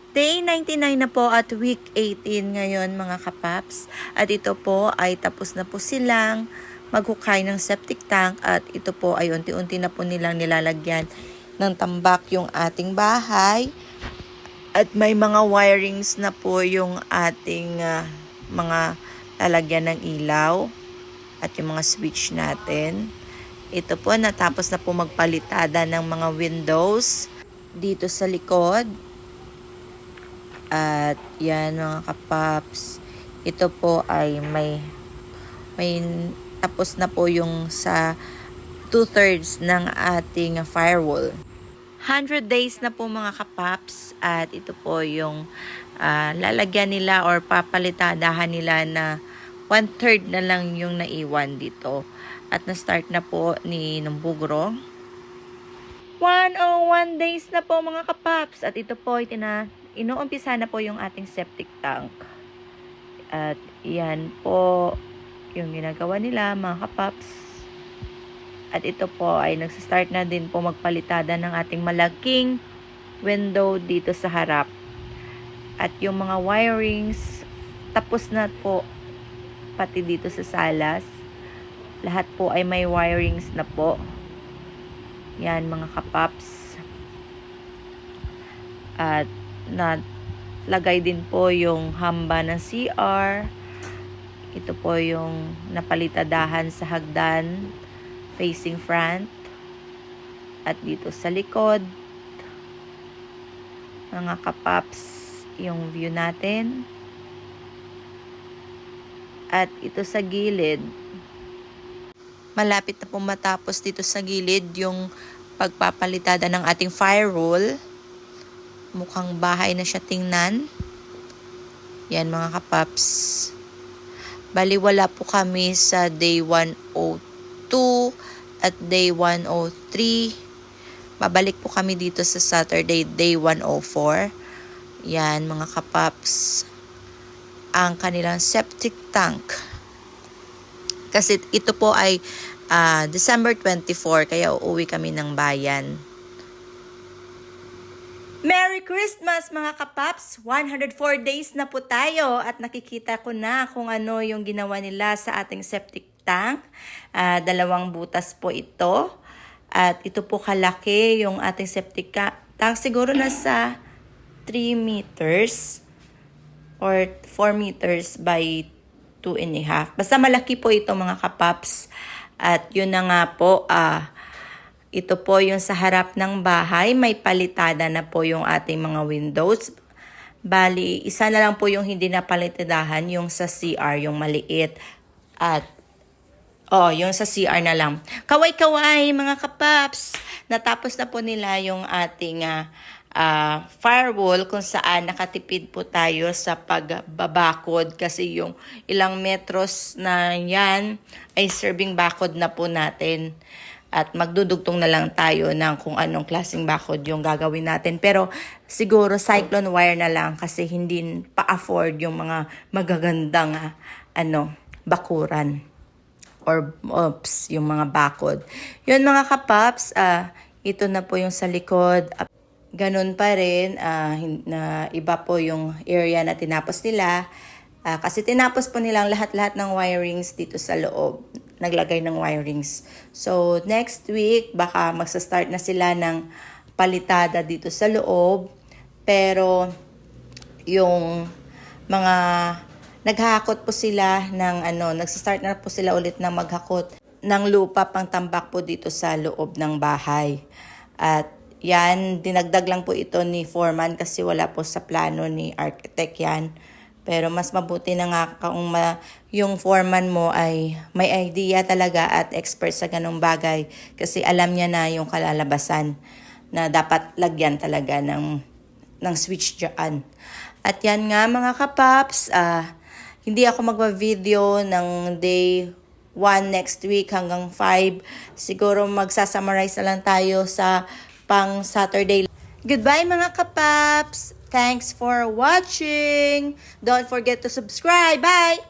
Day 99 na po at week 18 ngayon mga kapaps. At ito po ay tapos na po silang maghukay ng septic tank at ito po ay unti-unti na po nilang nilalagyan ng tambak yung ating bahay. At may mga wirings na po yung ating mga lalagyan ng ilaw at yung mga switch natin. Ito po natapos na po magpalitada ng mga windows dito sa likod. At yan mga kapaps, ito po ay may tapos na po yung sa 2/3 ng ating firewall. 100 days na po mga kapaps at ito po yung lalagyan nila or papalitadahan nila na 1/3 na lang yung naiwan dito. At na-start na po ni Numbugro. 101 days na po mga kapaps at ito po ay inuumpisa na po yung ating septic tank. At yan po yung ginagawa nila mga kapaps. At ito po ay nagsastart na din po magpalitada ng ating malaking window dito sa harap. At yung mga wirings tapos na po pati dito sa salas. Lahat po ay may wirings na po. Yan mga kapaps. At lagay din po yung hamba ng CR. Ito po yung napalitadahan sa hagdan facing front. At dito sa likod, mga kapaps, yung view natin. At ito sa gilid, malapit na po matapos dito sa gilid yung pagpapalitada ng ating firewall. Mukhang bahay na siya tingnan. Yan mga kapaps. Bali wala po kami sa day 102 at day 103. Babalik po kami dito sa Saturday, day 104. Yan mga kapaps. Ang kanilang septic tank. Kasi ito po ay December 24 kaya uuwi kami ng bayan. Merry Christmas mga kapaps! 104 days na po tayo at nakikita ko na kung ano yung ginawa nila sa ating septic tank. 2 butas po ito. At ito po kalaki yung ating septic tank. Siguro nasa 3 meters or 4 meters by 2.5. Basta malaki po ito mga kapaps. At yun na nga po, ito po yung sa harap ng bahay, may palitada na po yung ating mga windows. Bali, isa na lang po yung hindi napalitadahan, yung sa CR, yung maliit. At, yung sa CR na lang. Kaway-kaway mga kapaps! Natapos na po nila yung ating firewall kung saan nakatipid po tayo sa pagbabakod kasi yung ilang metros na yan ay serving bakod na po natin. At magdudugtong na lang tayo ng kung anong klaseng bakod yung gagawin natin. Pero siguro cyclone wire na lang kasi hindi pa-afford yung mga magagandang bakuran. Or yung mga bakod. Yun mga kapaps, ito na po yung sa likod. Ganun pa rin, na iba po yung area na tinapos nila. Kasi tinapos po nilang lahat-lahat ng wirings dito sa loob. Naglagay ng wirings. So, next week, baka magsa-start na sila ng palitada dito sa loob. Pero, yung mga naghahakot po sila ng nagsa-start na po sila ulit ng maghakot ng lupa pang tambak po dito sa loob ng bahay. At yan, dinagdag lang po ito ni foreman kasi wala po sa plano ni architect yan. Pero mas mabuti na nga kung yung foreman mo ay may idea talaga at expert sa ganong bagay. Kasi alam niya na yung kalalabasan na dapat lagyan talaga ng switch dyan. At yan nga mga kapaps, hindi ako magpa-video ng day 1 next week hanggang 5. Siguro magsasummarize na lang tayo sa pang Saturday. Goodbye mga kapaps! Thanks for watching! Don't forget to subscribe! Bye!